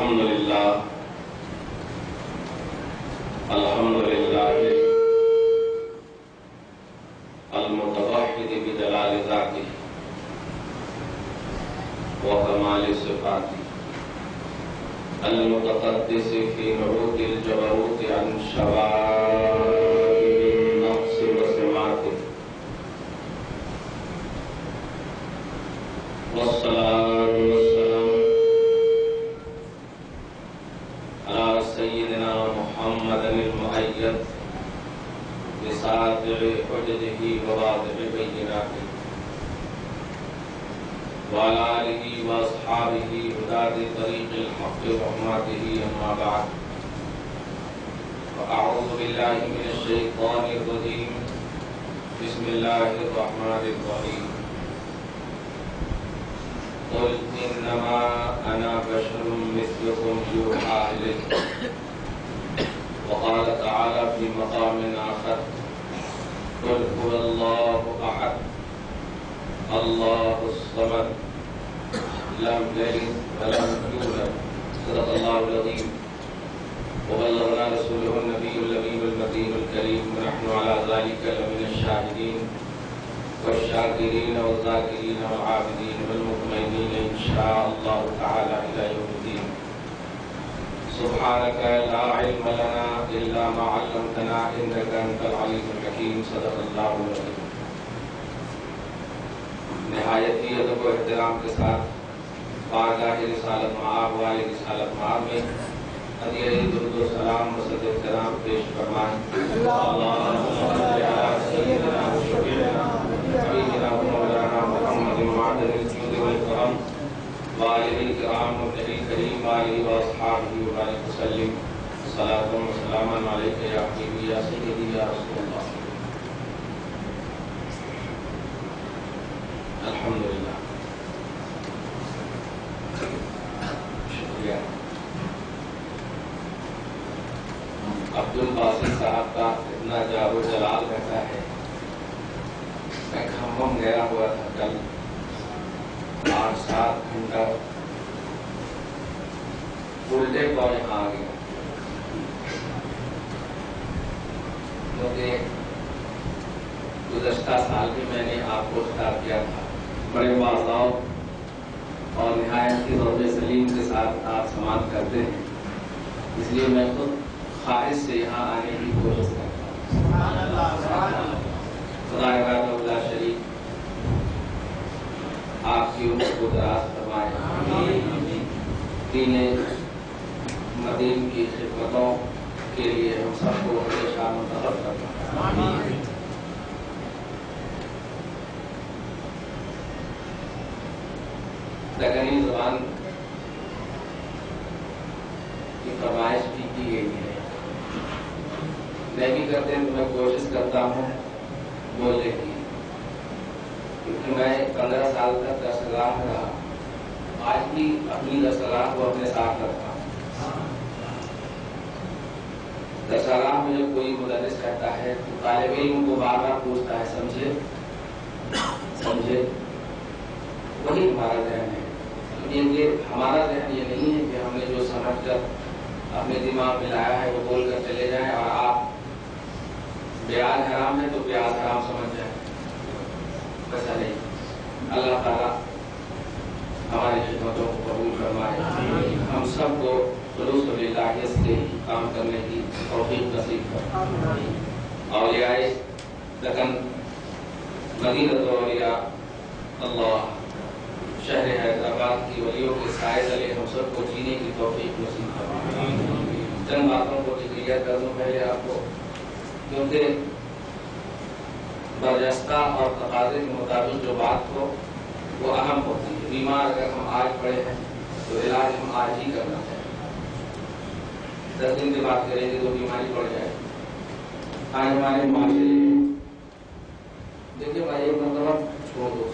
الحمد لله المتوحد بجلال ذاته وكمال صفاته المتقدس في نعوت الجبروت عن شوائب النفس وسماته والصلاة والسلام على سيدنا محمد المؤيد بساطع حججه وواضح بيناته وعلى آله وأصحابه هداة طريق الحق ورحمته أما بعد فأعوذ بالله من الشيطان الرجيم بسم الله الرحمن الرحيم قل إنما أنا بشر مثلكم يوحى إلي وقال تعالى في مقام آخر قل هو الله أحد الله الصمد لم يلد ولم يولد صدق الله العظيم وبلغنا رسوله النبي الأمين المتين الكريم ونحن على ذلك لمن الشاهدين والشاكرين والذاكرين والعابدين والمطمئنين إن شاء الله تعالى إلى يوم الدين. سبحانك لا علم لنا إلا ما علمتنا إنك أنت العليم الحكيم صدق الله العظيم. نہایت ہی ادب و احترام کے ساتھ بارگاہ رسالت مآب والے رسالت مآب میں ہدیہ درود و سلام و صد احترام پیش فرمائیں. اللہم صل علی سیدنا و شفیعنا حبیبنا و مولانا محمد معدن الجود والکرم وآلہ الکرام و نبی کریم وآلہ و اصحابہ وبارک وسلم. صلاۃ و سلام علیک یا حبیبی یا سیدی یا رسول اللہ. الحمدللہ شکریہ. عبدالباسط صاحب کا اتنا جار و جلال رہتا ہے. میں کھمم گیا ہوا تھا کل 8-7 گھنٹہ الٹے پاؤں یہاں آ گیا کیونکہ گزشتہ سال بھی میں نے آپ کو خطاب کیا تھا. بڑے واضح اور نہایت ہی روح سلیم کے ساتھ آپ سماعت کرتے ہیں، اس لیے میں خود خواہش سے یہاں آنے کی کوشش کرتا ہوں. خدا اللہ شریف آپ کی عمر کو دراز فرمائے، دین مدین کی خدمتوں کے لیے ہم سب کو ہمیشہ منتخب فرمائے. لگنی زبان کی فرمائش بھی کی گئی ہے. نہیں کرتے تو میں کوشش کرتا ہوں بولنے کی، کیونکہ میں 15 سال تک درسگاہ رہا. آج بھی اپنی درسگاہ کو اپنے ساتھ رکھتا ہوں. درسگاہ میں جب کوئی مدرس رہتا ہے تو طالب علم کو بار بار پوچھتا ہے سمجھے سمجھے. وہی ہمارا ذہن ہے. یہ ہمارا ذہن یہ نہیں ہے کہ ہم نے جو سمجھ کر اپنے دماغ میں لایا ہے وہ بول کر چلے جائیں اور آپ بیاض حرام ہے تو بیاض حرام سمجھ جائیں. ایسا نہیں. اللہ تعالیٰ ہماری خدمتوں کو قبول فرمائے. ہم سب کو خلوص و للہیت سے کام کرنے کی توفیق نصیب فرمائے. اولیاء دکن مدینہ اولیاء اللہ شہر حیدرآباد کی ولیوں کے سائے تلے ہم سب کو جینے کی توفیق نصیب فرمائے. چند باتوں کو ذکر کر دوں پہلے آپ کو، کیونکہ برجستہ اور تقاضے کے مطابق جو بات ہو وہ اہم ہوتی ہے. بیمار اگر ہم آج پڑے ہیں تو علاج ہم آج ہی کرنا چاہیے. 10 دن کی بات کریں گے تو بیماری پڑ جائے. آج ہمارے معاشرے دیکھیے بھائی ایک مرتبہ چھوڑ دو،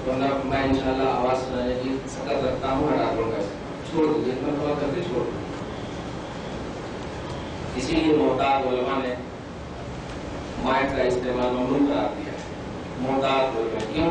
ورنہ میں انشاءاللہ آواز سنانے کی سکت رکھتا ہوں. چھوڑ دیجیے، میں تھوڑا کر کے چھوڑ دوں. اسی لیے محتاط علماء نے مائک کا استعمال ممنوع قرار دیا ہے. محتاط علماء کیوں؟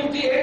58,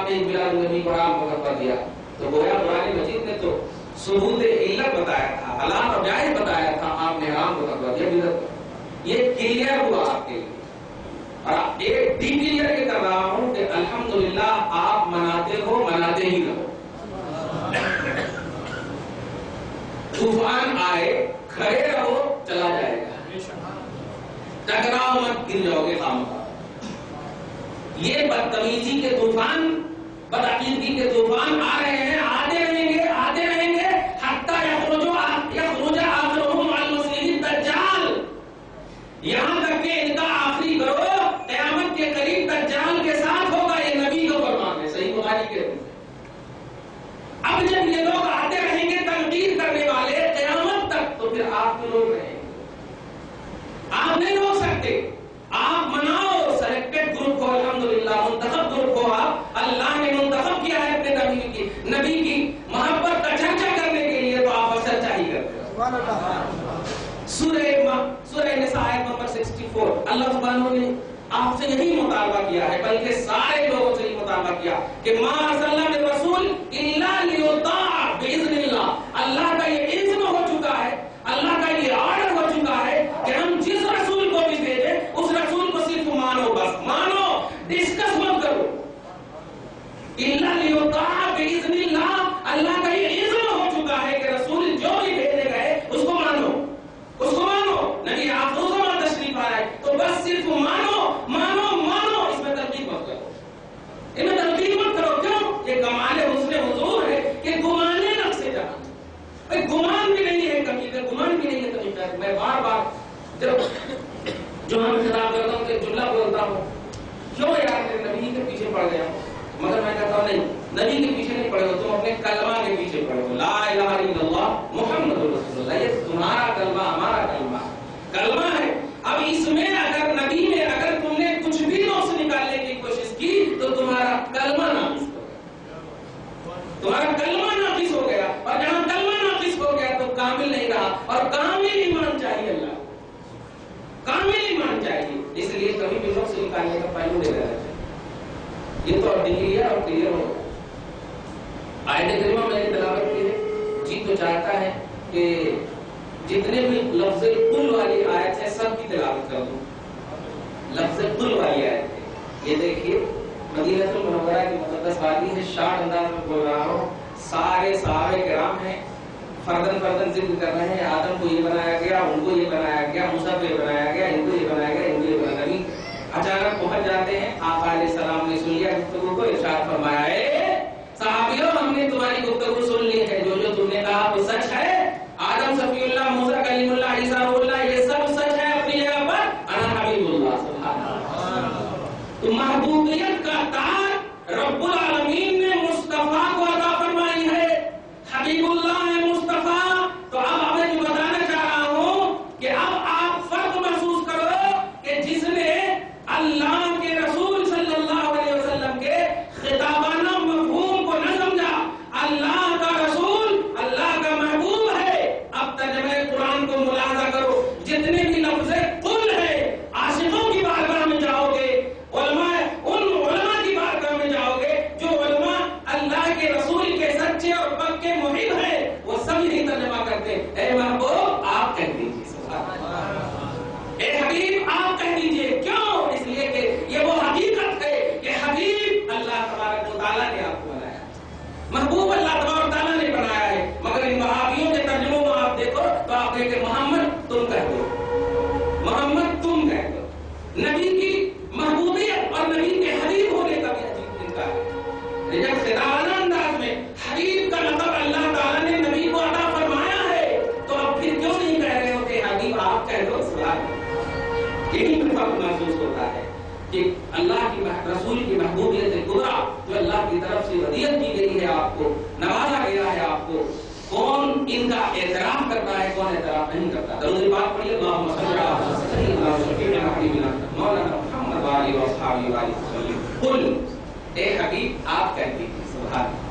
آپ نے میلاد النبی کو حرام کر دیا. تو گویا قرآن مجید نے تو ثبوت علت بتایا تھا, حلال اور جائز بتایا تھا, آپ نے حرام کو کر دیا بدعت. یہ کلیئر ہوا آپ کے لیے. اور ایک ڈی کلیئر یہ کر رہا ہوں کہ الحمدللہ آپ مناتے ہو, مناتے ہی رہو. طوفان آئے کھڑے رہو, چلا جائے گا. ٹکراؤ مت, گر جاؤ گے خامخواہ. یہ بدتمیزی کے طوفان, بدعقیدگی کے طوفان آ رہے ہیں, آتے رہیں گے, آتے رہیں گے. حتی یخرج آخرهم علی المسیح الدجال, یہاں تک کہ ان کا آخری گروہ قیامت کے قریب دجال کے ساتھ ہوگا. یہ نبی کا فرمان ہے, صحیح بخاری کے. اب جب یہ لوگ آتے رہیں گے تنقید کرنے والے قیامت تک, تو پھر آپ کیوں روک رہے ہیں؟ آپ نہیں روک سکتے. آپ مناؤ سلیکٹڈ گروپ کو, الحمدللہ منتخب گروپ کو آپ اللہ نے منتخب کیا ہے اپنے نبی کی محبت کا چرچا کرنے کے لیے, تو آپ اکثر چاہیے کرتے ہیں. سورہ نساء آیت نمبر 64 اللہ سبحانہ نے آپ سے یہی مطالبہ کیا ہے, بلکہ سارے لوگوں سے یہی مطالبہ کیا کہ ما ارسلنا من رسول الا لیطاع باذن اللہ. اللہ کا یہ اذن ہو چکا ہے, اللہ کا یہ آرڈر ہو چکا ہے کہ ہم جس رسول کو بھی بھیجیں اس رسول کو صرف مانو, بس مانو, ڈسکس مت کرو. الا لیطاع باذن اللہ, اللہ کا یہ اذن ہو چکا ہے کہ رسول جو بھی بھیجے گئے اس کو مانو, اس کو مانو. نبی آپ دو زمان تشریف آئے تو بس صرف مانو, مانو, مانو. اس میں تنقید مت کرو, ان میں تنقید مت کرو. کیوں؟ یہ کمال حسن حضور ہے کہ گمانے نفس سے جہاں. گمان بھی نہیں ہے کمی, گمان بھی نہیں ہے کمی. میں بار بار جو ہم خطاب کرتا ہوں کہ جملہ بولتا ہوں, کیوں یار میرے نبی کے پیچھے پڑ گیا ہوں, مگر میں کہتا ہوں نہیں, نبی کے پیچھے نہیں پڑے ہو, تم اپنے کلمہ کے پیچھے پڑے ہو. لا الہ الا اللہ محمد رسول اللہ, یہ تمہارا کلمہ ہمارا کلمہ ہے. اب اس میں اگر نبی میں اگر تم نے کچھ بھی نقص نکالنے کی کوشش کی تو تمہارا کلمہ ناقص ہو گیا, تمہارا کلمہ ناقص ہو گیا. اور جہاں کلمہ ناقص ہو گیا تو کامل نہیں رہا. اور کامل ایمان چاہیے, اللہ کامل ایمان چاہیے. اس لیے کبھی بھی نقص نکالنے کا پہلو دے رہا ہے. یہ تو ڈگری اور کلیئر ہو. آیت کریمہ میں نے تلاوت کی ہے, جی تو چاہتا ہے کہ جتنے بھی لفظ کل والی آیت ہے سب کی تلاوت کر دوں. لفظ کل والی آیت ہے, یہ دیکھیے مدینہ المنورہ کی مقدس وادی ہے, شارٹ انداز میں بول رہا ہوں. سارے صحابہ کرام ہیں, فردن فردن ذکر کر رہے ہیں. آدم کو یہ بنایا گیا, ان کو یہ بنایا گیا, موسیٰ کو یہ بنایا گیا, ان کو یہ بنایا گیا, ان کو یہ بنایا گیا. اچانک پہنچ جاتے ہیں, آقا علیہ السلام نے سن لیا گفتگو کو, ارشاد فرمایا ہے صحابیوں ہم نے تمہاری گفتگو سن لی ہے, جو جو تم نے کہا وہ سچ ہے. آدم صفی اللہ, موسیٰ کلیم اللہ, عیسیٰ روح اللہ, یہ سب سچ ہے اپنی جگہ پر. انا حبیب اللہ, سبحان اللہ. تو محبوبیت کا تاج رب العالمین نے مصطفیٰ کو عطا فرمائی ہے. حبیب اللہ ہے مصطفیٰ. تو اب میں جو بتانا چاہ رہا ہوں کہ اب آپ فرق محسوس کرو کہ جس نے اللہ کے رسول صلی اللہ علیہ وسلم کے خطابانہ مفہوم کو نہ سمجھا, اللہ کا رسول اللہ کا محبوب ہے. اب ترجمہ قرآن کو ملاحظہ کرو, جتنے بھی لفظ قل ہے, عاشقوں کی بارگاہ میں جاؤ گے, علماء ان علماء کی بارگاہ میں جاؤ گے جو علماء اللہ کے رسول کے سچے اور پکے محب ہیں, وہ سب یہی ترجمہ کرتے ہیں, اے محبوب آپ کہہ دیجیے, سبحان اللہ, اے حبیب آپ کہہ دیجیے. کیوں؟ اس لیے کہ یہ وہ حقیقت ہے کہ حبیب اللہ تبارک و تعالیٰ نے آپ کو بنایا, محبوب اللہ تبارک و تعالیٰ نے بنایا ہے. مگر ان وہابیوں کے ترجموں میں آپ دیکھو تو آپ کہیں کہ محمد تم کہہ دو, محمد تم کہہ دو. نبی کی محبوبیت اور نبی کے حبیب ہونے کا بھی عجیب انکار ہے. جب خطابانہ انداز میں حبیب کا لقب اللہ تعالیٰ نے نبی کو عطا فرمایا ہے, تو اب پھر کیوں نہیں کہہ رہے ہو کہ حبیب آپ کہہ دو. یہی فرق محسوس ہوتا ہے کہ اللہ کی رسول کی محبوبیت کبریٰ جو اللہ کی طرف سے ہدیت کی گئی ہے, آپ کو نوازا گیا ہے, آپ کو کون ان کا اعتراف کرتا ہے, کون اعتراف نہیں کرتا. درود پاک پڑھیے, اللہم صلی علی سیدنا و حبیبنا مولانا محمد و آلہ و اصحابہ وسلم. قل, اے حبیب آپ کہہ دیجیے, سبحان اللہ,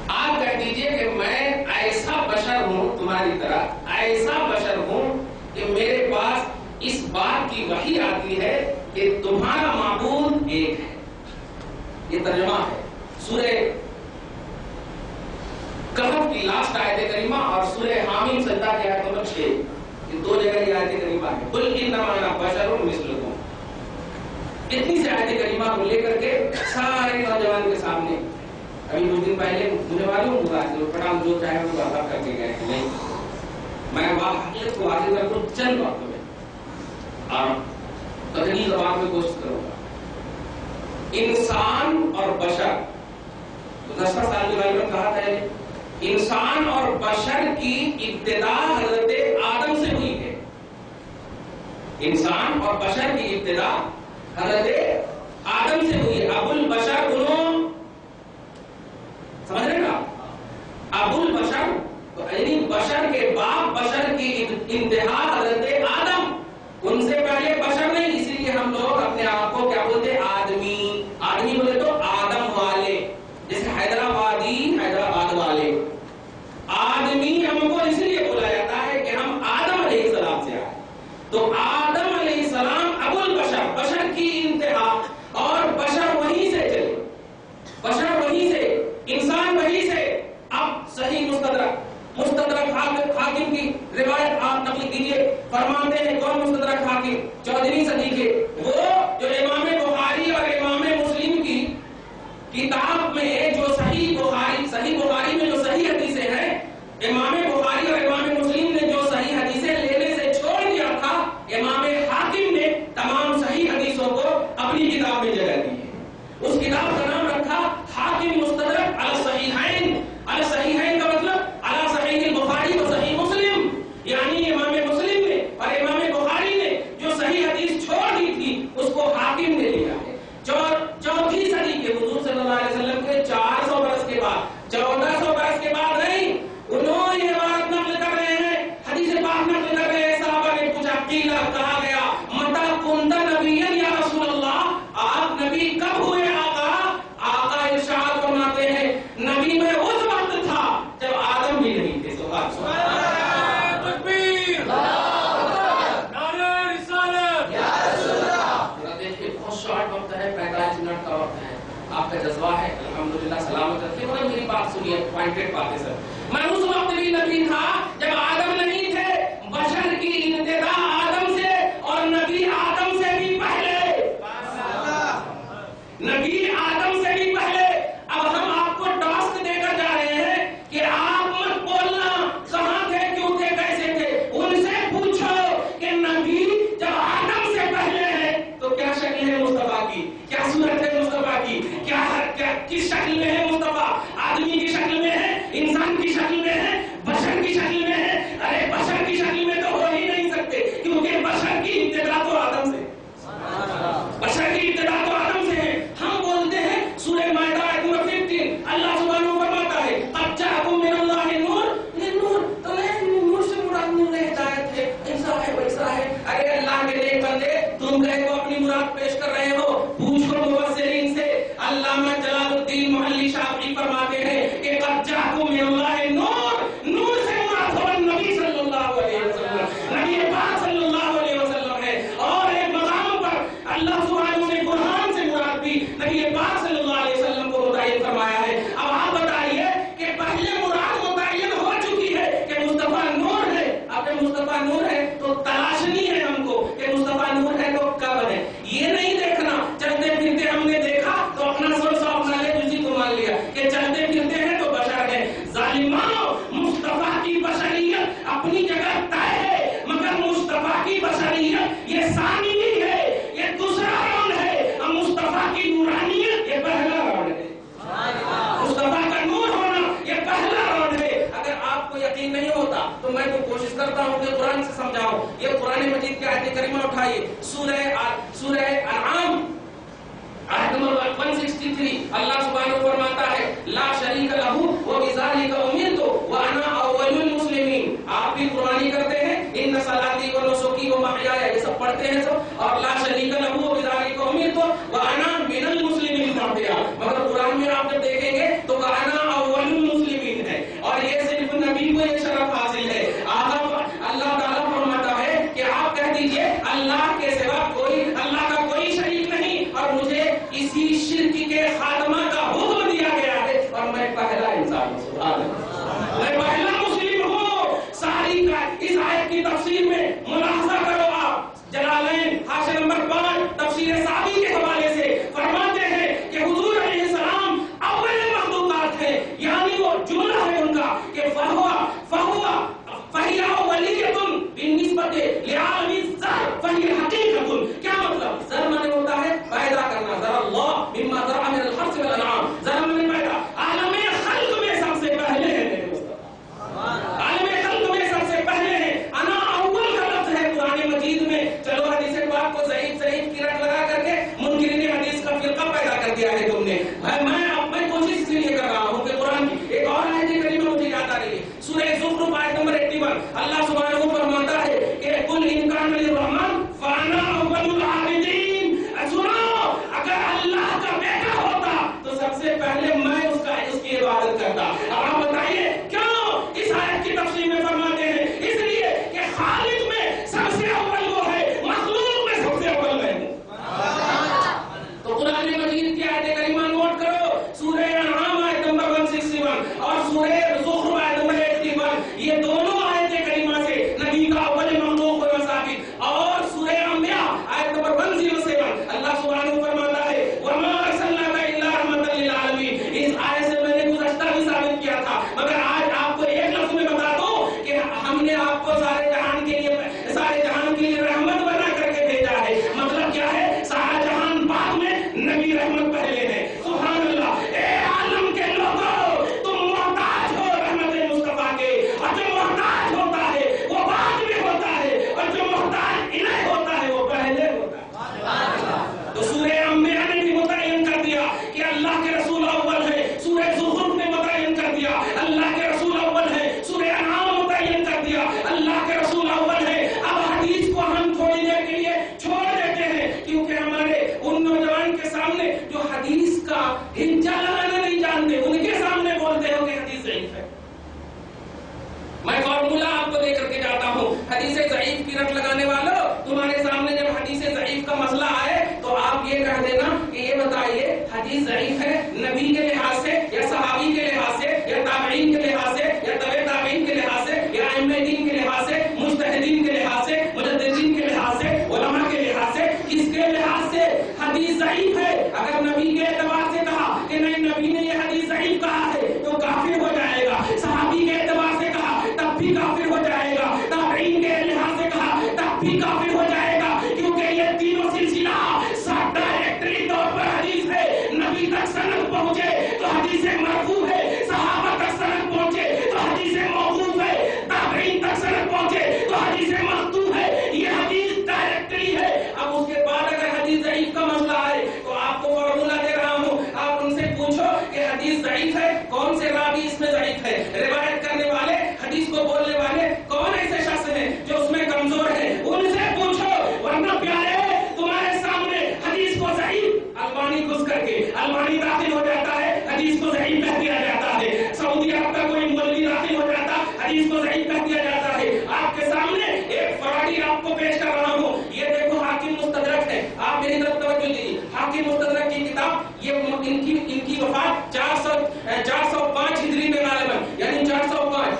آپ کہہ دیجیے کہ میں ایسا بشر ہوں تمہاری طرح, ایسا بشر ہوں کہ میرے پاس اس بات کی وحی آتی ہے کہ تمہارا معبود ایک ہے. یہ ترجمہ ہے سورہ کہف کی لاسٹ آیت کریمہ اور سورہ حامیم سجدہ کی آیت نمبر 6، یہ دو جگہ یہ آیت کریمہ ہے. قل انما انا بشر مثلکم. اتنی سی آیت کریمہ کو لے کر کے سارے نوجوان کے سامنے ابھی کچھ دن پہلے مجھے معلوم ہوا کہ پڑھا جو چاہے وہ بات کر کے گئے نہیں. میں حقیقت کو واضح کر دوں چند باتوں میں اور قدری زبان میں کوشش کروں گا. انسان اور بشر 10 سال کے بارے میں کہا تھا انسان اور بشر کی ابتدا حضرت آدم سے ہوئی ہے. انسان اور بشر کی ابتدا حضرت آدم سے ہوئی ہے. ابو البشر انہوں سمجھ رہے نا ابو البشر یعنی بشر کے باپ بشر کی انتہا حضرت آدم. ان سے پہلے بشر نہیں. اسی لیے ہم لوگ اپنے آپ کو کیا بولتے آدمی. آدمی بولے تو آدم والے جیسے حیدرآبادی حیدرآباد والے. آدمی ہم کو اس لیے بولا جاتا ہے کہ ہم آدم علیہ السلام سے آئے. تو آدم علیہ السلام ابو البشر بشر کی انتہا اور بشر وہیں سے چلے. بشر وہیں سے انسان وہیں سے. اب صحیح مستدرک حاکم کی روایت آپ نقل کیجئے. فرماتے ہیں کون مستدرک حاکم 14ویں صدی کے وہ جو امام بخاری اور امام مسلم کی کتاب میں جو صحیح بخاری میں جو صحیح حدیثیں ہیں امام بخاری اور امام مسلم نے جو صحیح حدیثیں لینے سے چھوڑ دیا تھا امام حاکم نے تمام صحیح حدیثوں کو اپنی کتاب میں جگہ دی ہے. اس کتاب کا نام رکھا حاکم مستدرک علی الصحیحین. علی الصحیحین کا مطلب علی صحیح البخاری و صحیح مسلم. یعنی امام مسلم نے اور امام بخاری نے جو صحیح حدیث چھوڑ دی تھی اس کو حاکم نے لیا ہے. 4ویں صدی کے حضور صلی اللہ علیہ وسلم کے 400 برس کے بعد 1400 برس کے بعد نہیں انہوں یہ بات نقل کر رہے ہیں. حدیث پاک نقل کر رہے ہیں. صحابہ نے پوچھا قیل کہا گیا متى كنت نبیا یا رسول اللہ آپ نبی کب ہوئے آقا. آقا ارشاد فرماتے ہیں نبی میں اس وقت تھا جب آدم بھی نہیں تھے. سبحان اللہ تکبیر نعرہ رسالت یا رسول اللہ. دیکھیے بہت شارٹ وقت ہے 45 منٹ کا وقت ہے. آپ کا جذبہ ہے الحمدللہ سلامت رکھیے. مگر میری بات سنیے پوائنٹڈ باتیں سر. میں اس وقت بھی نبی تھا جب آدم نہیں تھے. بشر کی ابتدا آدم سے اور نبی آدم سے بھی پہلے. نبی آدم سے بھی پہلے. اب ہم آپ کو ٹاسک دے کر جا رہے ہیں کہ آپ مت بولنا کہاں تھے کیوں تھے کیسے تھے. ان سے پوچھو کہ نبی جب آدم سے پہلے ہے تو کیا شکل ہے مصطفیٰ کی, کیا صورت ہے مصطفیٰ کی, کیا کس شکل میں ہے مصطفیٰ. آدمی کی شکل میں ہے, انسان کی شکل میں ہے, بشر کی شکل میں ہے. ارے بشر کی شکل میں تو ہو ہی نہیں سکتے کیونکہ بشر کی ابتدا تو آدم سے. بشر کی ابتدا تو آدم سے ہے. ہم بولتے ہیں سورہ مائدہ آیت نمبر 15 اللہ سبحانہ فرماتا ہے قد جاءکم من اللہ نور. یہ نور تو نور سے مراد نور ہدایت ہے, ایسا ہے ویسا ہے. ارے اللہ کے نیک بندے تم گئے کو اپنی مراد پیش کر رہے ہو. پوچھو مفسرین سے. علامہ جلال الدین محلی شافعی فرماتے ہیں کہ قد جاءکم من اللہ نور. نور سے مراد ہو نبی صلی اللہ علیہ وسلم, نبی پاک صلی اللہ علیہ وسلم ہے. اور ایک مقام پر اللہ سبحانہ نے قرآن سے مراد بھی نبی پاک صلی اللہ علیہ وسلم کو متعین فرمایا ہے. اب آپ بتائیے کہ پہلے مراد متعین ہو چکی ہے کہ مصطفیٰ نور ہے. اب جب مصطفیٰ نور ہے تو تلاشنی ہے ہم کو کہ مصطفیٰ نور ہے تو کب ہے. یہ نہیں دیکھنا چلتے پھرتے ہم نے دیکھا تو اپنا سوچ اپنا لے اسی کو مان لیا کہ چلتے پھرتے ہیں تو بشر ہے. ظالمانو مصطفیٰ کی بشریت اپنی جگہ طے ہے مگر مصطفیٰ کی بشریت یہ ثانی نہیں ہے, یہ دوسرا راؤنڈ ہے. مصطفیٰ کی نورانیت یہ پہلا راؤنڈ ہے. مصطفیٰ کا نور ہونا یہ پہلا راؤنڈ ہے. اگر آپ کو یقین نہیں ہوتا تو میں تو کوشش کرتا ہوں کہ قرآن سے سمجھاؤں. یہ قرآن مجید کی آیت کریمہ اٹھائیے. سورہ انعام آیت نمبر 163 اللہ سبحانہ فرماتا ہے لا شریک لہ وبذالک امرت وانا اول المسلمین. آپ بھی قربانی کرتے ہیں ان صلاتی و نسکی و محیایا یہ سب پڑھتے ہیں سب, اور لا شریک لہ وبذالک امرت وانا من المسلمین پڑھتے ہیں. مگر قرآن میں آپ جب دیکھیں گے تو وانا اول المسلمین ہے اور یہ صرف نبی کو یہ شرف حاصل ہے. اللہ تعالیٰ فرماتا ہے کہ آپ کہہ دیجئے اللہ کے سوا کوئی اللہ کا کوئی شریک نہیں اور مجھے اسی شرک کے خاتمہ کر دیا ہے تم نے. میں کوشش اس لیے کر رہا ہوں کہ قرآن کی ایک اور آیت کریمہ مجھے یاد آ رہی ہے. سورہ زخرف آیت نمبر 81 اللہ سبحانہ فرماتا ہے کہ قل ان کان للرحمن فانا اول العابدین. سنو, اگر اللہ کا بیٹا ہوتا تو سب سے پہلے میں اس کی عبادت کرتا. اب آپ بتائیے کیوں اس آیت کی تفسیر میں فرماتے ہیں؟ اس لیے کہ خالق میں سب سے اول وہ ہے, مخلوق میں سب سے اول میں ہوں. تو قرآن مجید کی آیت کریمہ نوٹ کرو, سورہ انعام آیت نمبر 161 اور سورہ زخرف آیت نمبر 81, یہ دونوں آیت کریمہ سے نبی کا اول مخلوق ہونا ثابت. اور سورہ انبیاء آیت نمبر 107 اللہ سبحانہ فرماتا ہے وما ارسلناک الا رحمۃ للعالمین. اس آیت سے میں نے گزشتہ بھی ثابت کیا تھا, مگر آج آپ کو ایک لفظ میں بتا دوں کہ ہم نے آپ کو سارے جہان کے لیے رحمت بنا کر کے بھیجا ہے. مطلب کیا ہے؟ سارا جہان بعد میں, نبی رحمت پہلے ہے. سبحان اللہ. اے عالم کے لوگوں, تم محتاج ہو رحمت مصطفیٰ کے, اور جو محتاج ہوتا ہے وہ بعد میں ہوتا ہے, اور جو محتاج الہ ہوتا ہے وہ پہلے ہوتا ہے. تو سورہ انبیاء نے بھی متعین کر دیا کہ اللہ کے رسول اول ہے. سورہ زخرف نے متعین کر دیا اللہ کے رسول اول ہے. سورہ انعام متعین کر دیا اللہ کے رسول اول ہے. اب حدیث کو ہم تھوڑی دیر کے لیے چھوڑ دیتے ہیں, کیونکہ ہمارے ان نوجوان کے سامنے جو حدیث کا ہنچا لگانا نہیں جانتے, ان کے سامنے بولتے ہو کہ حدیث ضعیف ہے. میں فارمولا آپ کو دے کر کے جاتا ہوں, حدیث ضعیف کی رٹ لگانے والوں, تمہارے سامنے جب حدیث ضعیف کا مسئلہ آئے تو آپ یہ کہہ دینا کہ یہ بتائیے حدیث ضعیف ہے نبی کے لحاظ سے, یا صحابی کے لحاظ سے, یا تابعین کے لحاظ سے, یا تبع تابعین کے لحاظ سے, یا ائمہ دین کے لحاظ سے, مجتہدین کے لحاظ سے, مجددین کے لحاظ سے, علماء کے لحاظ سے, کس کے لحاظ سے حدیث ضعیف ہے. اگر نبی کے اعتبار سے کہا کہ نہیں نبی نے یہ حدیث ضعیف کہا ہے تو کافر ہو جائے گا. صحابی کے اعتبار سے کہا تب بھی کافر ہو جائے گا. تابعین کے لحاظ سے کہا تب بھی کافر ہو جائے گا, کیونکہ یہ تینوں سلسلہ ڈائریکٹلی طور پر حدیث ہے. نبی تک سند پہنچے تو حدیث مرفوع ہے, صحابہ تک سند پہنچے تو حدیث موقوف ہے, تابعین تک سند پہنچے تو حدیث مقطوع ہے. یہ حدیث ڈائریکٹلی ہے. اب اس کے بعد اگر حدیث ضعیف کا مسئلہ آئے تو آپ کو فارمولا دے رہا ہوں, آپ ان سے پوچھو کہ حدیث ضعیف ہے, کون سے راوی اس میں ضعیف ہے, روایت کرنے والے, حدیث کو بولنے والے کون ایسے شخص ہیں جو اس میں کمزور ہیں, ان سے پوچھو. ورنہ پیارے تمہارے سامنے حدیث کو ضعیف البانی گھس کر کے, البانی داخل ہو جاتا ہے, حدیث کو ضعیف کہہ دیا جاتا ہے. سعودی عرب کا کوئی مولوی داخل ہو جاتا, حدیث کو ضعیف کہہ دیا جاتا ہے. آپ کے سامنے ایک فراڈی آپ کو پیش کر رہا ہوں, یہ دیکھو حاکم مستدرک ہے. آپ میری طرف توجہ دیجیے, حاکم مستدرک کی کتاب, یہ ان کی وفات 405 ہجری میں غالباً, یعنی 405,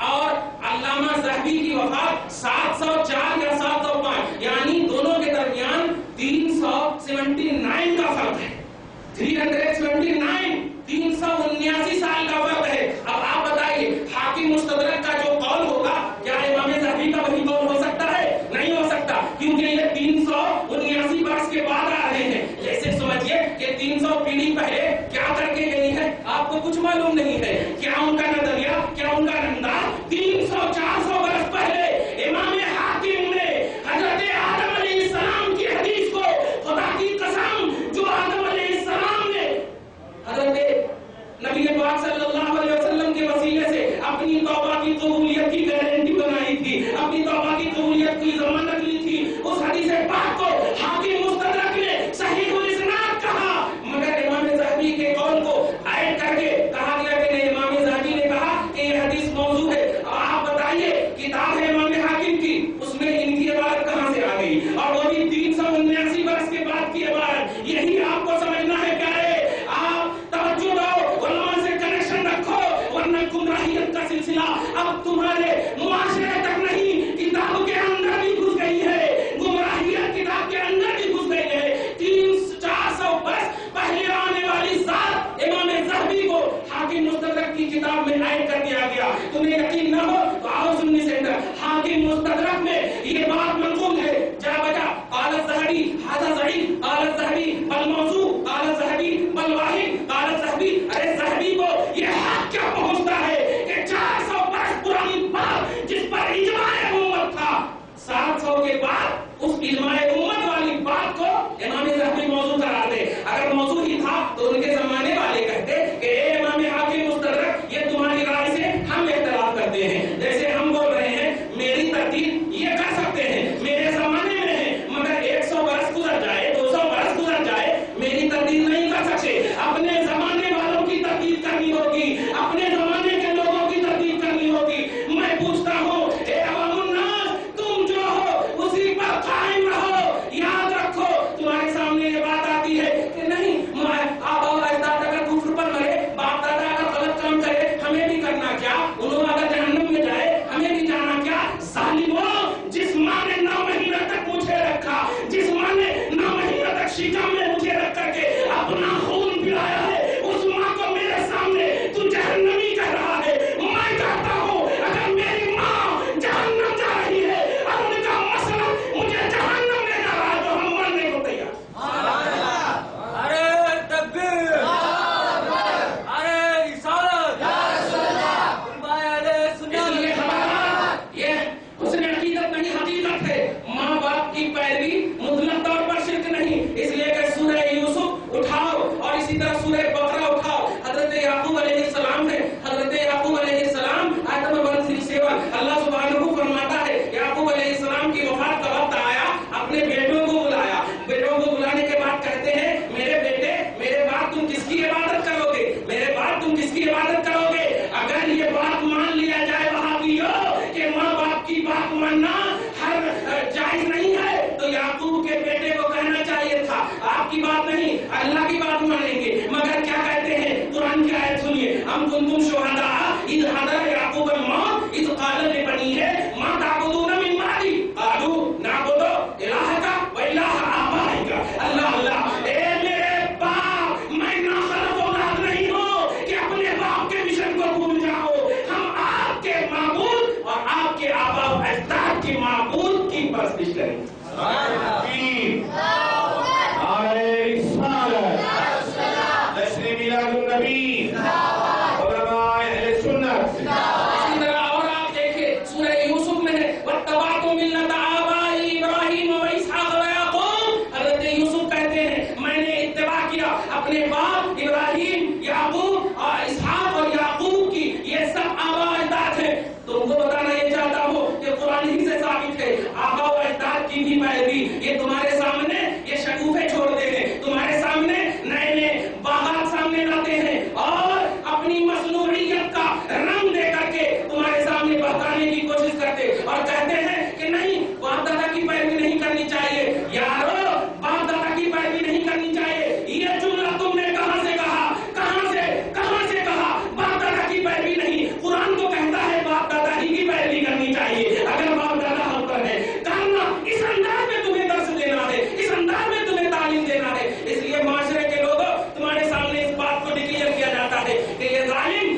اور علامہ ذہبی کی وفات 704 یا 705, یعنی دونوں کے درمیان 379 کا فرق ہے. 379, 379 سال کا فرق ہے. اب آپ بتائیے حاکم مستدرک کا جو قول ہوگا کیا امام ذہبی کا وہی قول ہو سکتا ہے؟ نہیں ہو سکتا, کیونکہ یہ 379 برس کے بعد آ رہے ہیں. جیسے سمجھیے کہ 300 پیڑھی پہلے کیا کر کے گئی ہے, آپ کو کچھ معلوم نہیں ہے. کیا ان کا نظریہ, کیا ان کا انداز 300-400 برس پہلے امام حاکم نے حضرت آدم علیہ السلام کی حدیث کو, خدا کی قسم جو آدم علیہ السلام نے حضرت نبی پاک صلی اللہ علیہ وسلم کے وسیلے سے اپنی توبہ کی قبولیت کی گارنٹی بنائی تھی, اپنی توبہ کی قبولیت کی ضمانت لی تھی, اس حدیث پاک کو حاکم مستدرک نے صحیح الاسناد کہا, مگر امام ذہبی کے قول کو ایڈ کر کے کہا گیا کہ نہیں, امام ذہبی نے کہا کہ یہ حدیث موضوع ہے. آپ بتائیے کتاب ہے امام حاکم کی, اس میں ان کی عبارت کہاں سے آ گئی, اور وہ بھی 379 برس کے بعد کی عبارت. یہی آپ کو سمجھنا ہے پیارے. آپ توجہ دو, علماء سے کنیکشن رکھو, ورنہ گمراہیت کا سلسلہ اب تمہارے معاشرے تک نہیں, کتاب کے اندر بھی گھس گئی ہے. گمراہیت کتاب کے اندر بھی گھس گئی ہے. 300-400 برس پہلے آنے والی ذات امام ذہبی کو حاکم مستدرک کی کتاب میں ایڈ کر دیا گیا. تمہیں یقین نہ ہو تو آؤ سنی سینٹر, حاکم مستدرک میں یہ بات منقول ہے, جا بجا قال الذهبي هذا ضعيف, قال الذهبي بل موضوع, قال الذهبي بل واحد, قال الذهبي. ارے ذہبی کو یہ حق کیا پہنچتا ہے کہ 400 برس پرانی بات جس پر اجماع امت تھا, 700 کے بعد اس اجماع امت والی بات کو امام ذہبی موضوع قرار دے. اگر موضوع بھی تھا تو ان کے زمانے والے کہتے کہ اے امام حاکم مستدرک، یہ تمہاری رائے سے ہم اختلاف کرتے ہیں، جیسے ہم بول رہے ہیں میری ترتیب یہ کر سکتے ہیں، میرے زمانے میں ہے، مگر 100 برس گزر جائے، 200 برس گزر جائے، میری ترتیب نہیں کر سکتے، اپنے زمانے والوں کی ترتیب کرنی ہوگی، اپنے زمانے کے لوگوں کی ترتیب کرنی ہوگی۔ میں پوچھتا ہوں اے عوام الناس، تم جو ہو اسی پر قائم رہو، یاد رکھو تمہارے سامنے یہ بات آتی ہے کہ نہیں آبا و اجداد اگر کفر پر مرے، باپ دادا اگر غلط کام کرے، ہمیں بھی کرنا کیا، انہوں اگر جہنم میں جائے ہمیں بھی جانا کیا؟ ظالموں، جس ماں نے 9 مہینہ تک مجھے رکھا، جس ماں نے 9 مہینہ تک شکم میں مجھے رکھ کر کے اپنا خون پلایا ہے، اس ماں کو میرے سامنے تو جہنمی کہہ رہا ہے۔ میں کہتا ہوں اگر میری ماں جہنم جا رہی ہے اور ان کا مسئلہ مجھے جہنم لے جا رہا ہے تو ہم مرنے کو تیار۔ ارے تکبیر، ارے رسالت، اس لیے ہمارا یہ حسن عقیدت نہیں حقیقت ہے۔ ماں باپ کی پیروی مطلق طور پر شرک نہیں، اس لیے کہ سورہ یوسف اٹھاؤ اور اسی طرح سورہ بقرہ اٹھاؤ، حضرت یعقوب علیہ السلام ہے، حضرت یعقوب علیہ السلام آیت نمبر 137 اللہ سبحانہ فرماتا ہے یعقوب علیہ السلام کی وفات کا وقت آیا، اپنے بیٹوں کو بلایا، بیٹوں کو بلانے کے بعد کہتے ہیں میرے بیٹے، میرے بعد تم کس کی عبادت کرو گے، میرے بعد تم کس کی عبادت کرو گے؟ اگر یہ بات مان لیا جائے وہابیوں کہ ماں باپ کی بات ماننا ہر جائز نہیں ہے، تو یعقوب کے بیٹے کو کہنا چاہیے تھا آپ کی بات نہیں اللہ کی بات مانیں گے، مگر کیا کہتے ہیں؟ قرآن کی آیت سنیے، ام کنتم شہداء اذ حضر یعقوب الموت اذ قال لبنیہ ما تعبدون من بعدی قالوا نعبد الہک و الہ آبائک۔ اللہ اللہ، اے میرے باپ، میں ناخلف اولاد نہیں ہوں کہ اپنے باپ کے مشن کو بھول جاؤ، ہم آپ کے معبود اور آپ کے آبا و اجداد کے معبود کی پرستش کریں۔ اپنے باپ ابراہیم، یعقوب اور اسحاق اور یعقوب کی یہ سب آبا و اجداد ہیں۔ تم کو بتانا یہ چاہتا ہوں کہ قرآن ہی سے ثابت ہے آبا و اجداد کی بھی پیروی، یہ تمہارے سامنے یہ شگوفے چھوڑتے ہیں، تمہارے سامنے نئے نئے باغات سامنے لاتے ہیں اور اپنی مصنوعیت کا رنگ دے کر کے تمہارے سامنے بہکانے کی کوشش کرتے اور کہتے ہیں کہ نہیں باپ دادا کی پیروی نہیں کرنی چاہیے۔ یارو، باپ دادا کی پیروی نہیں کرنی چاہیے، یہ جملہ تم نے کہاں سے کہا؟ کہاں سے کہا باپ دادا کی پیروی نہیں؟ قرآن تو کہتا ہے باپ دادا ہی کی پیروی کرنی چاہیے۔ اگر باپ دادا حق پر ہے کرنا، اس انداز میں تمہیں درس دینا ہے، اس انداز میں تمہیں تعلیم دینا ہے۔ اس لیے معاشرے کے لوگوں تمہارے سامنے اس بات کو ڈکلیئر کیا جاتا ہے کہ یہ ظالم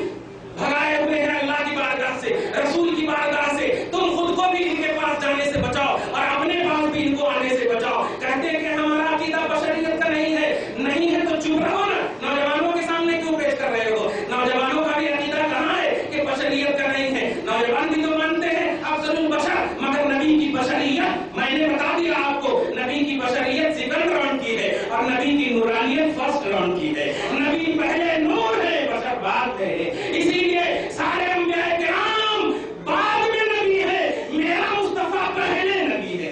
بھگائے ہوئے ہیں اللہ کی بارگاہ سے، رسول کی بارگاہ سے، تم خود کو بھی ان کے پاس جانے سے بچاؤ اور اپنے پاس بھی ان کو آنے سے بچاؤ۔ کہتے ہیں کہ ہمارا عقیدہ بشریت کا نہیں ہے تو چپ رہو نا، نوجوانوں کے سامنے کیوں پیش کر رہے ہو؟ نوجوانوں کا بھی عقیدہ کہاں ہے کہ بشریت کا نہیں ہے؟ نوجوان بھی تو مانتے ہیں افضل البشر، مگر نبی کی بشریت میں نے بتا دیا آپ کو، نبی کی بشریت سیکنڈ راؤنڈ کی ہے اور نبی کی نورانیت فرسٹ راؤنڈ کی ہے۔ نبی پہلے نور ہے، بشر بعد ہے، اسی لیے سارے انبیاء کرام بعد میں نبی ہے، میرا مصطفیٰ پہلے نبی ہے۔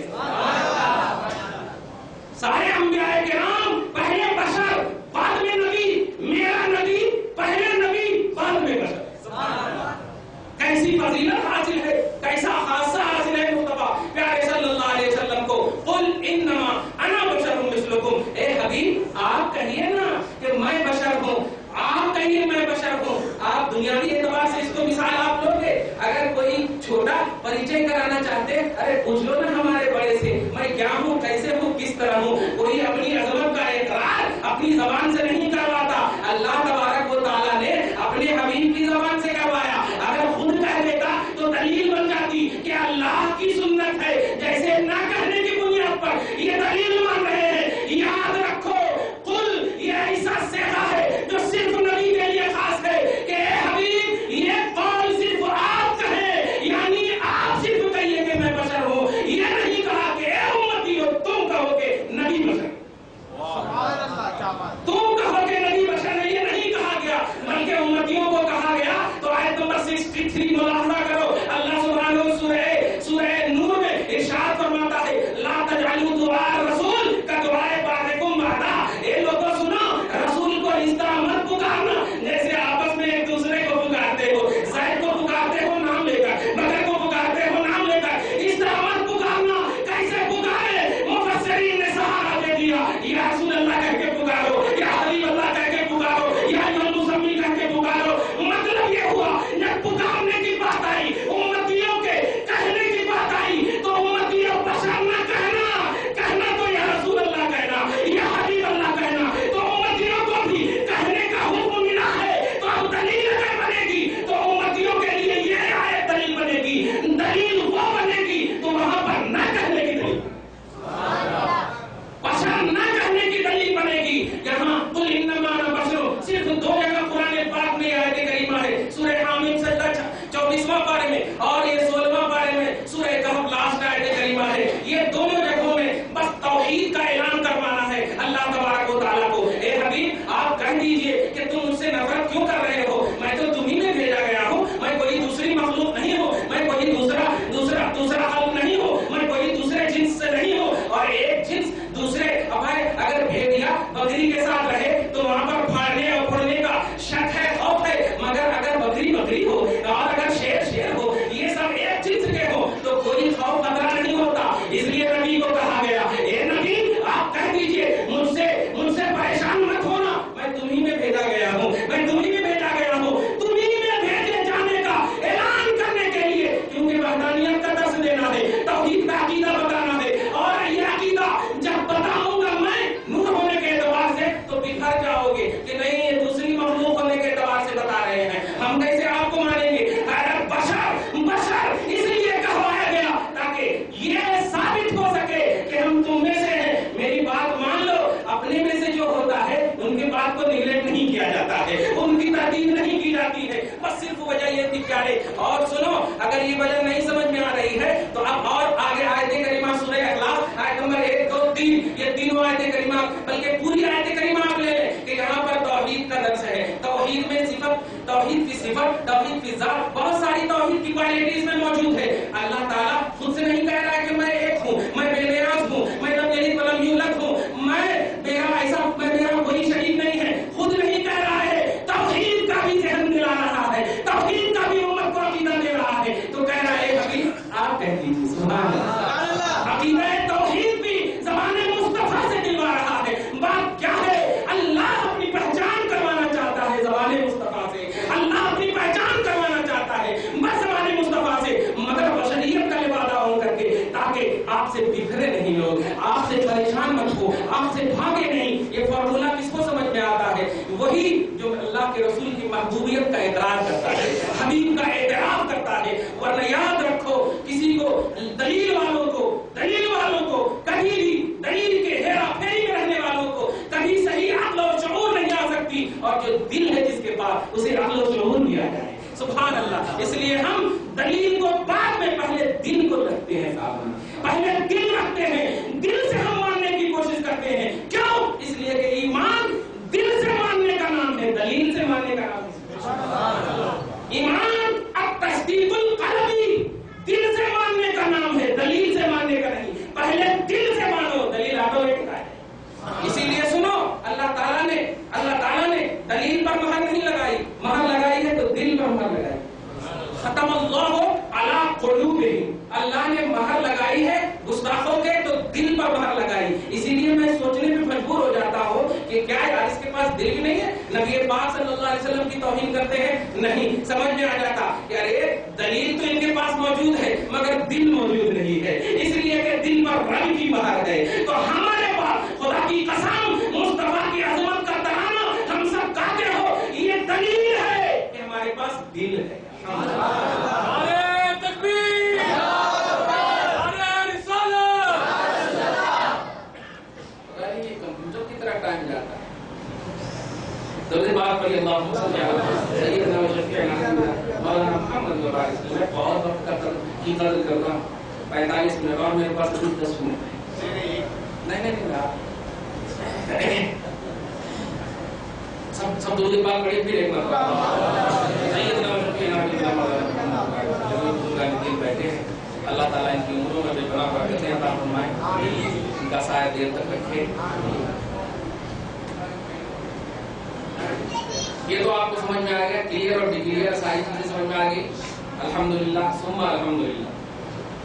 سارے انبیاء کرام پہلے بشر بعد میں نبی، میرا نبی پہلے نبی بعد میں بشر۔ کیسی فضیلت حاصل ہے، کیسا خاصہ حاصل ہے مصطفیٰ پیارے صلی اللہ علیہ وسلم کو۔ قل انما انا بشر مثلکم، اے حبیب آپ کہیے نا کہ میں بشر ہوں، آپ کہیے میں بشر ہوں۔ آپ دنیاوی اعتبار سے اس کو مثال آپ لوگ گے، اگر کوئی چھوٹا پریچے کرانا چاہتے، ارے پوچھ لو نا ہمارے بڑے سے میں کیا ہوں، کیسے ہوں، کس طرح ہوں۔ کوئی اپنی عظمت کا اقرار اپنی زبان سے نہیں کرواتا، اللہ تبارک و تعالیٰ نے اپنے حبیب کی زبان سے کروایا۔ اگر خود کہہ دیتا تو دلیل بن جاتی کہ اللہ کی سنت ہے، جیسے نہ کہنے کی بنیاد پر یہ دلیل مان رہے ہیں۔ یاد رکھو قل یہ ایسا صیغہ ہے جو صرف نبی کے لیے خاص ہے کہ اے حبیب یہ قول صرف آپ کہیں، یعنی آپ صرف کہیے کہ میں بشر ہوں، یہ نہیں کہا کہ اے امتی ہو تم کہو کہ نبی بشر، تم گے کہ نہیں یہ دوسری مخلوق ہونے کے اعتبار سے بتا رہے ہیں، ہم کیسے آپ کو مانیں گے؟ بشر اس لیے کہوایا گیا تاکہ یہ ثابت ہو سکے کہ ہم تم میں سے ہیں، میری بات مان لو۔ اپنے میں سے جو ہوتا ہے ان کی بات کو نیگلیکٹ نہیں کیا جاتا ہے، ان کی تردید نہیں کی جاتی ہے، بس صرف وجہ یہ تھی پیارے۔ اور سنو، اگر یہ وجہ نہیں سمجھ میں آ رہی ہے تو اب اور آگے آیت کریمہ سورہ اخلاص آیت نمبر 1 2 3 یہ تینوں آیت کریمہ بلکہ پوری آیت کریمہ آپ لے لیں کہ یہاں پر توحید کا درس ہے۔ توحید میں صفت، توحید کی صفت، توحید کی ذات، بہت ساری توحید کی کوالٹیز میں موجود ہے۔ اللہ تعالیٰ خود سے نہیں کہہ رہا ہے کہ میں ایک ہوں، میں بے نیاز ہوں، میں لم یلد ولم یولد ہوں، میرا کوئی شریک نہیں ہے، خود نہیں کہہ رہا ہے، توحید کا بھی ذہن دلا رہا ہے، توحید کا بھی امت کو عقیدہ دے رہا ہے، تو کہہ رہا ہے ابھی آپ کہہ دیجیے سبحان اللہ۔ عقیدہ توحید بھی زبان مصطفیٰ سے دلوا رہا ہے۔ بات کیا ہے؟ اللہ اپنی پہچان کروانا چاہتا ہے زبان مصطفیٰ سے، اللہ اپنی پہچان کروانا چاہتا ہے بس زبان مصطفیٰ سے، مگر بشریت کا لبادہ ہو کر کے، تاکہ آپ سے بکھرے نہیں لوگ، آپ سے پریشان مت ہو، آپ سے بھاگے نہیں۔ یہ فارمولہ کس کو سمجھ میں آتا ہے؟ وہی جو اللہ کے رسول کی محبوبیت کا اقرار کرتا ہے، حبیب کا اعتراف کرتا ہے۔ ورنہ یاد رکھو، کسی کو دلیل والوں کو کبھی بھی دلیل کے ہیرا پھیری میں رہنے والوں کو کبھی صحیح عقل و شعور نہیں آ سکتی، اور جو دل ہے جس کے پاس اسے عقل و شعور بھی آ جائے۔ سبحان اللہ۔ اس لیے ہم دلیل کو بعد میں پہلے دل کو رکھتے ہیں، پہلے دل رکھتے ہیں، دل سے ہم ماننے کی کوشش کرتے ہیں۔ کیوں؟ اس لیے کہ ایمان دل سے ماننے کا نام ہے، دلیل سے ماننے کا نام ہے۔ ایمان التصدیق القلبی، دل سے ماننے کا نام ہے، دلیل سے ماننے کا نہیں۔ پہلے دل سے مانو، دلیل آٹومیٹک ہے۔ اسی لیے سنو، اللہ تعالیٰ نے دلیل پر مہر نہیں لگائی، مہر لگائی ہے تو دل پر مہر لگائی۔ ختم اللہ علی قلوبہم، اللہ نے مہر لگائی ہے گستاخوں کے تو دل پر مہر لگائی۔ اسی لیے میں سوچنے پہ مجبور ہو جاتا ہوں کہ کیا یار اس کے پاس دل بھی نہیں ہے؟ نبی پاک صلی اللہ علیہ وسلم کی توہین کرتے ہیں؟ نہیں۔ سمجھ میں آ جاتا کہ ارے دلیل تو ان کے پاس موجود ہے مگر دل موجود نہیں ہے، اس لیے کہ دل پر رب کی مہر ہے۔ تو ہمارے پاس خدا کی قسم مصطفیٰ کی عظمت کا ترانہ ہم سب گاتے ہو، یہ دلیل ہے کہ ہمارے پاس دل ہے۔ دوسری بات پڑھی اللہم صلی علی سیدنا و شفیعنا مولانا محمد و بارک۔ میں بہت وقت کی قدر کرتا ہوں، 45 منٹ اور میرے پاس صرف 10 منٹ نہیں سب دوسری بات پڑھی پھر ایک مرتبہ سیدنا و شفیعنا مولانا محمد بیٹھے ہیں۔ اللہ تعالیٰ ان کی عمروں میں بے پناہ برکتیں عطا فرمائے، ان کا سایہ دیر تک رکھے۔ یہ تو آپ کو سمجھ میں آ گیا، کلیئر اور ڈکلیئر ساری چیزیں سمجھ میں آ گئی، الحمدللہ ثم الحمدللہ۔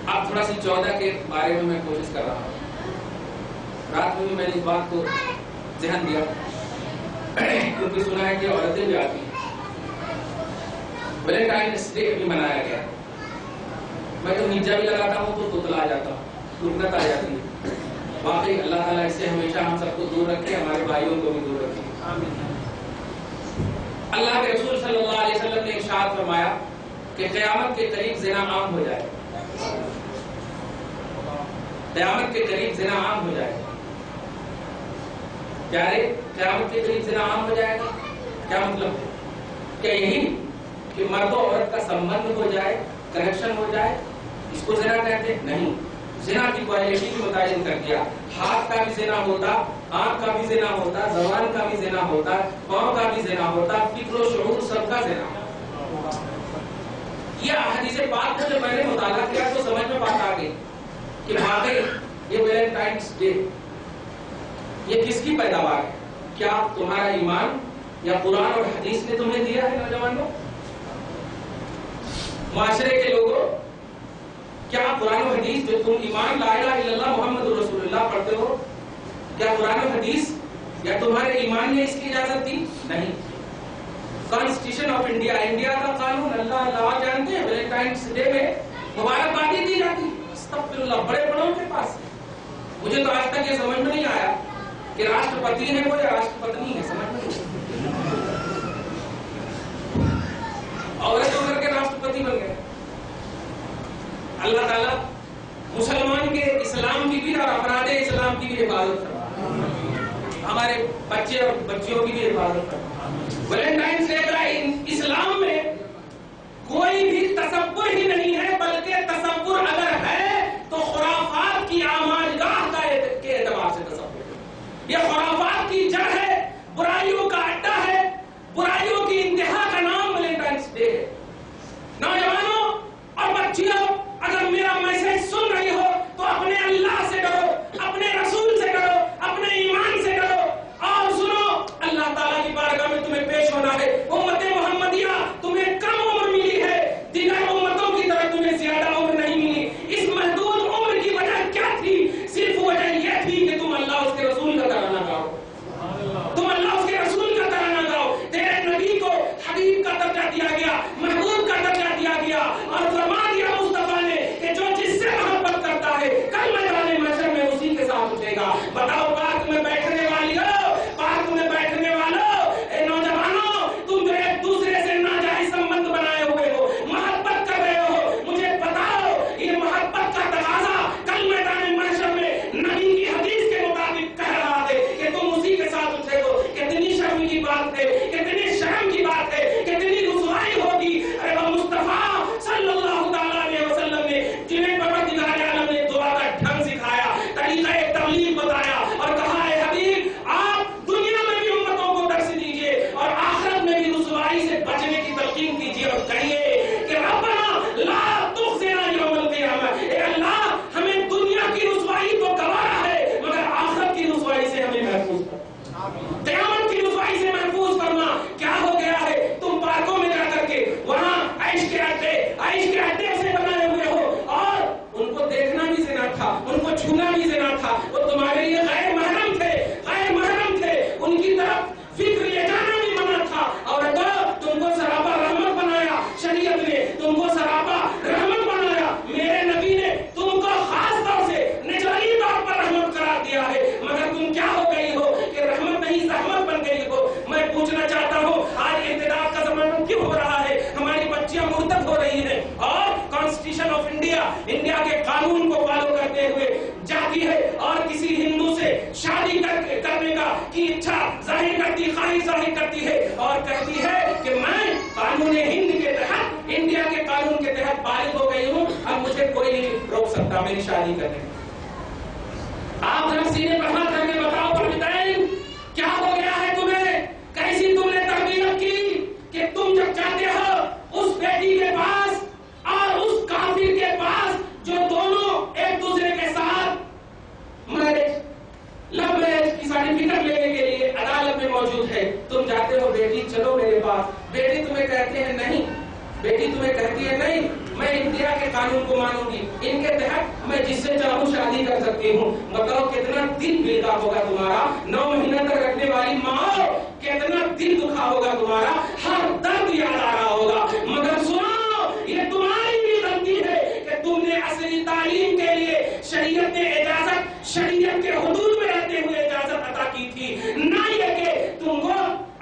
اب تھوڑا سی 14 کے بارے میں کوشش کر رہا ہوں۔ رات میں بھی میں نے اس بات کو ذہن دیا کیونکہ سنا ہے کہ عورتیں بھی آتی ہیں، ویلنٹائنس ڈے بھی منایا گیا۔ میں تو نیچا بھی لگاتا ہوں تو تتلا آ جاتا ہوں، رکنت آ جاتی ہے۔ واقعی اللہ تعالیٰ اس سے ہمیشہ ہم سب کو دور رکھے، ہمارے بھائیوں کو بھی دور رکھے۔ اللہ کے رسول صلی اللہ علیہ وسلم نے ارشاد فرمایا کہ قیامت کے قریب زنا عام ہو جائے، قیامت کے قریب زنا عام ہو جائے۔ پیارے، قیامت کے قریب زنا عام ہو جائے گا، کیا مطلب ہے؟ کیا یہی کہ مرد و عورت کا سمبند ہو جائے، کنیکشن ہو جائے، اس کو زنا کہتے ہیں؟ نہیں، زنا کی کوالٹی بھی متعین کر دیا۔ ہاتھ کا بھی زنا ہوتا، آنکھ کا بھی زنا ہوتا، زبان کا بھی زنا ہوتا، پاؤں کا بھی زنا ہوتا، فکر و شعور سب کا زنا۔ یہ حدیث پاک کو جب میں نے مطالعہ کیا تو سمجھ میں بات آ گئی کہ واقعی یہ ویلنٹائنس ڈے یہ کس کی پیداوار ہے؟ کیا تمہارا ایمان یا قرآن اور حدیث نے تمہیں دیا ہے نوجوانوں؟ معاشرے کے لوگوں، کیا قرآن و حدیث جو تم ایمان لا الہ الا اللہ محمد رسول اللہ پڑھتے ہو، کیا قرآن و حدیث یا تمہارے ایمان نے اس کی اجازت دی؟ نہیں۔ کانسٹیٹیوشن آف انڈیا، انڈیا کا قانون، اللہ لا جانتے ہیں، ویلنٹائنس ڈے میں مبارکبادی دی جاتی۔ استغفر اللہ، بڑے بڑوں کے پاس۔ مجھے تو آج تک یہ سمجھ میں نہیں آیا کہ راشٹرپتی ہے وہ یا راشٹرپتنی ہے، سمجھ میں عورت ہو کر کے راشٹرپتی بن گئے۔ اللہ تعالیٰ مسلمان کے اسلام کی بھی اور افراد اسلام کی بھی حفاظت کرتا، ہمارے بچے اور بچیوں کی بھی حفاظت کرتا۔ ویلنٹائنس ڈے کا اسلام میں کوئی بھی تصور ہی نہیں ہے، بلکہ تصور اگر ہے تو خرافات کی آماجگاہ کے اعتبار سے تصور ہے۔ یہ خرافات کی جڑ ہے، برائیوں کا اڈا ہے، برائیوں کی انتہا کا نام ویلنٹائنس ڈے ہے۔ نوجوانوں اور بچیوں، اگر میرا میسج سن رہی ہو تو اپنے اللہ سے ڈرو، اپنے رسول سے ڈرو، اپنے ایمان سے ڈرو، اور سنو اللہ تعالیٰ کی بارگاہ میں تمہیں پیش ہونا ہے۔ امت محمدیہ تمہیں کم عمر ملی ہے، دیگر امتوں کی طرح تمہیں زیادہ عمر نہیں ملی۔ اس محدود عمر کی وجہ کیا تھی؟ صرف وجہ یہ تھی کہ تم اللہ اس کے رسول کا ترانہ گاؤ، تم اللہ اس کے رسول کا ترانہ گاؤ۔ تیرے نبی کو حبیب کا درجہ دیا گیا، محبوب کا درجہ دیا گیا، اور فرما دیا مصطفیٰ نے کہ جو جس سے محبت کرتا ہے کل میدان محشر میں اسی کے ساتھ اٹھے گا۔ بتاؤ پارک میں بیٹھنے والی ہو، پارک میں بیٹھنے والوں، اے نوجوانوں، تم جو ایک دوسرے سے ناجائز سمبند بنائے ہوئے ہو، محبت کر رہے ہو، مجھے بتاؤ یہ محبت کا تقاضا کل میدان محشر میں نبی کی حدیث کے مطابق کہہ رہا ہے کہ تم اسی کے ساتھ اٹھے ہو۔ کتنی شرم کی بات ہے، کتنی شرم کی بات ہے، کتنی رسوائی ہوگی۔ ارے وہ مصطفیٰ صلی اللہ تعالیٰ علیہ وسلم نے جنہیں پروردگار عالم نے دعا کا ڈھنگ سکھایا، طریقہ تبلیغ بتایا، اور کہا اے حبیب آپ دنیا میں بھی امتوں کو درس دیجئے اور آخرت میں بھی رسوائی سے بچنے کی تلقین کیجئے، اور کہیے کہ ربنا لا تخزنا یوم القیامہ، اے اللہ ہمیں دنیا کی رسوائی تو گوارا ہے مگر آخرت کی رسوائی سے ہمیں محفوظ کر، قیامت کی رسوائی سے محفوظ کرنا۔ کیا ہو گیا ہے؟ تم پارکوں میں جا کر کے وہاں عیش کے اڈے سے بنائے ہوئے ہو، اور ان کو دیکھنا بھی زنا تھا، ان کو چھونا بھی زنا تھا، وہ تمہارے لیے غیر محرم تھے، ان کی طرف فکر لے جانا بھی منع تھا، اور اگر تم کو سراپا رحمت بنایا، شریعت نے تم کو سراپا رحمت بنایا، میرے نبی نے تم کو خاص طور سے نجومی طور پر رحمت قرار دیا ہے، مگر تم کیا ہو گئی ہو کہ رحمت نہیں زحمت بن گئی ہو۔ میں پوچھنا چاہتا ہوں آج ارتداد کا زمانہ کیوں ہو رہا ہے؟ ہماری بچیاں مرتد ہو رہی ہیں اور کانسٹیٹیوشن آف انڈیا کے قانون کو فالو کرتے ہوئے جاتی ہے اور کسی ہندو سے شادی کرنے کا کی اچھا ظاہر کرتی، خواہش ظاہر کرتی ہے، اور کہتی ہے کہ میں قانون ہند کے تحت، انڈیا کے قانون کے تحت بالغ ہو گئی ہوں، اب مجھے کوئی نہیں روک سکتا میری شادی کرنے۔ آپ ذرا سینے پر ہاتھ کر کے بتاؤ والدین کیا ہو گیا ہے تمہیں؟ کیسی تم نے تربیت کی کہ تم جب جاتے ہو اس بیٹی کے پاس اور اس کافر کے پاس جو دونوں ایک دوسرے کے ساتھ لو میرج کی سرٹیفکیٹ لینے کے لیے عدالت میں موجود ہے، تم جاتے ہو بیٹی چلو میرے پاس، بیٹی تمہیں کہتے ہیں نہیں، بیٹی تمہیں کہتی ہے نہیں میں انڈیا کے قانون کو مانوں گی، ان کے تحت میں جس سے چاہوں شادی کر سکتی ہوں۔ بتاؤ کتنا دل بھیگا ہوگا تمہارا، 9 مہینہ تک رکھنے والی ماں کتنا دل دکھا ہوگا تمہارا، ہر درد یاد آ رہا ہوگا، مگر سنو یہ تمہاری بھی غلطی ہے کہ تم نے عصری تعلیم کے لیے شریعت نے اجازت، شریعت کے حدود میں رہتے ہوئے اجازت عطا کی تھی، نہ یہ کہ تم کو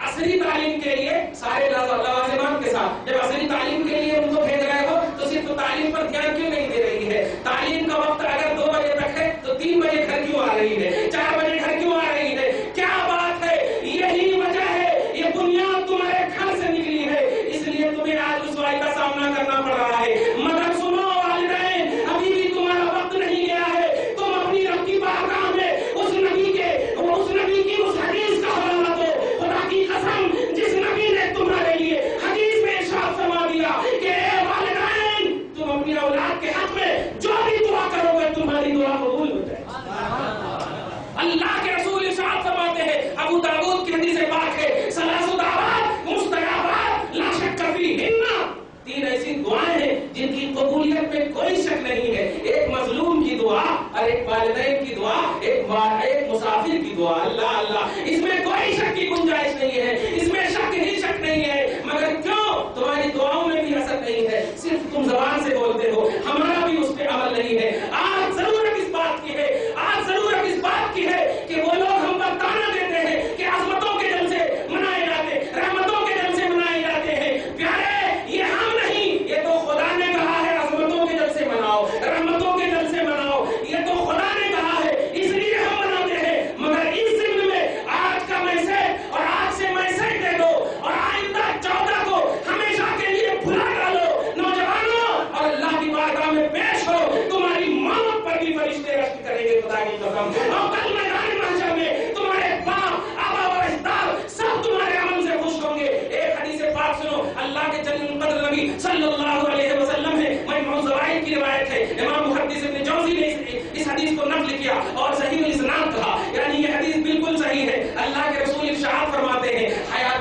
عصری تعلیم کے لیے سارے لوازمات کے ساتھ جب عصری تعلیم کے لیے ان کو بھیج رہے ہو تو صرف تعلیم پر دھیان کیوں نہیں دے رہی ہے؟ تعلیم کا وقت اگر 2 بجے تک ہے تو 3 بجے گھر کیوں آ رہی ہے، 4 بجے گھر کیوں آ رہی ہے؟ کیا بات ہے؟ یہی وجہ ہے، یہ بنیاد تمہارے گھر سے نکلی ہے، اس لیے تمہیں آج رسوائی کا سامنا کرنا پڑ رہا ہے۔ مگر سنو والدین، ابھی بھی تمہارا وقت نہیں گیا ہے، تم اپنی رب کی بارگاہ میں اس نبی کی اس حدیث کا حوالہ دو، خدا کی قسم جس نبی نے تمہارے لیے حدیث میں ارشاد فرما دیا کہ اے والدین تم اپنی اولاد کے حق میں جو بھی دعا کرو گے تمہاری دعا قبول ہو جائے۔ اللہ کے رسول ارشاد فرماتے ہیں، ابو داؤد کی حدیث پاک ہے، ثلاث دعوات مستجابات لا شک فیہن، 3 ایسی دعائیں ہیں جن کی قبولیت میں کوئی شک نہیں ہے، ایک مظلوم کی دعا اور ایک والدین کی دعا، ایک مسافر کی دعا۔ اللہ اللہ، اس میں کوئی شک کی گنجائش نہیں ہے، اس میں شک ہی شک نہیں ہے، مگر کیوں تمہاری دعاؤں میں بھی اثر نہیں ہے، صرف تم زبان سے بولتے ہو، ہمارا بھی اس پہ عمل نہیں ہے۔ آج ضرورت اس بات کی ہے، آج ضرورت اس بات کی ہے کہ وہ لوگ ہم پر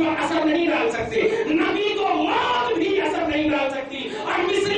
پر اثر نہیں ڈال سکتے، نبی کو موت بھی اثر نہیں ڈال سکتی، اور مصر